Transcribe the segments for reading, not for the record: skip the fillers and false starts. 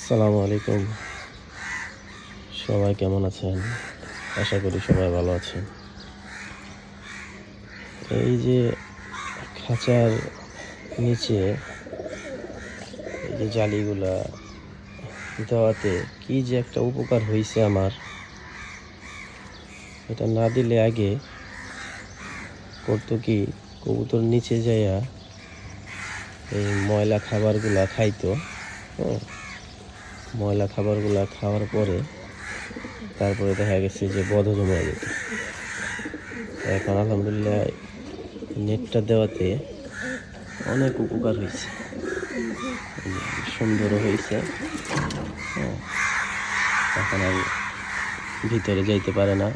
আসসালামু আলাইকুম। সবাই কেমন আছেন? আশা করি সবাই ভালো আছেন। এই যে খাঁচার নিচে এই যে জালিগুলা দেওয়াতে কি যে একটা উপকার হয়েছে আমার, এটা না দিলে আগে করতো কি, কবুতর নিচে যাইয়া এই ময়লা খাবারগুলা খাইতো। ময়লা খাবারগুলা খাওয়ার পরে তারপরে দেখা গেছে যে বদহজম হয়ে যেত। এখন আলহামদুলিল্লাহ নেটটা দেওয়াতে অনেক উপকার হয়েছে, সুন্দরও হয়েছে। এখন আর ভিতরে যাইতে পারে না,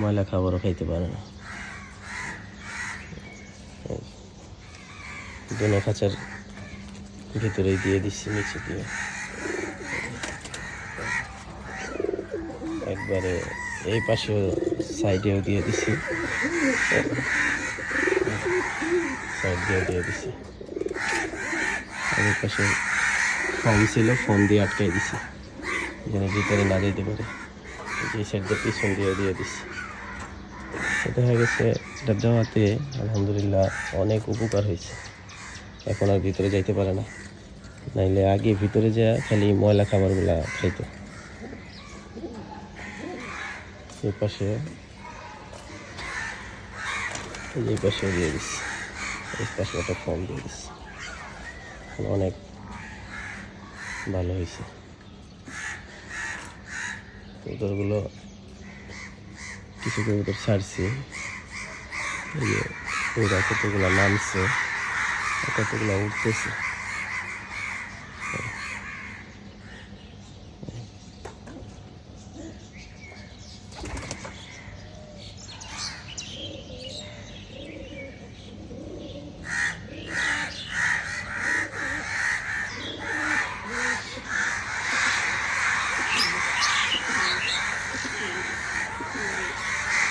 ময়লা খাবারও খাইতে পারে না। দুনো খাঁচার ভিতরেই দিয়ে দিচ্ছি, নিচে দিয়ে একবারে এই পাশেও সাইডেও দিয়ে দিছি, সাইড দিয়েও দিয়ে দিছি। এই পাশে ফোন ছিল, ফোন দিয়ে আটকাই দিছি যেন ভিতরে না যেতে পারে। এই সাইড দিয়ে পিছন দিয়ে দিছি। এটা হয়ে গেছে, এটা দেওয়াতে আলহামদুলিল্লাহ অনেক উপকার হয়েছে। এখন আর ভিতরে যাইতে পারে না, নাইলে আগে ভিতরে যা খালি ময়লা খাবারগুলা খাইতো। এই পাশে এই পাশে দিয়ে দিচ্ছি, এই পাশে একটা ফোন দিয়ে দিচ্ছি। অনেক ভালো হয়েছে। কবুতরগুলো কিছু কবুতর ছাড়ছি, এই যে ওরা কতগুলো নামছে, কতগুলো উঠতেছে।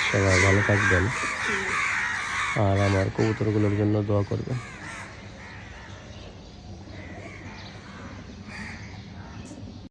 সবাই ভালো থাকবেন আর আমার কবুতরগুলোর জন্য দোয়া করবেন।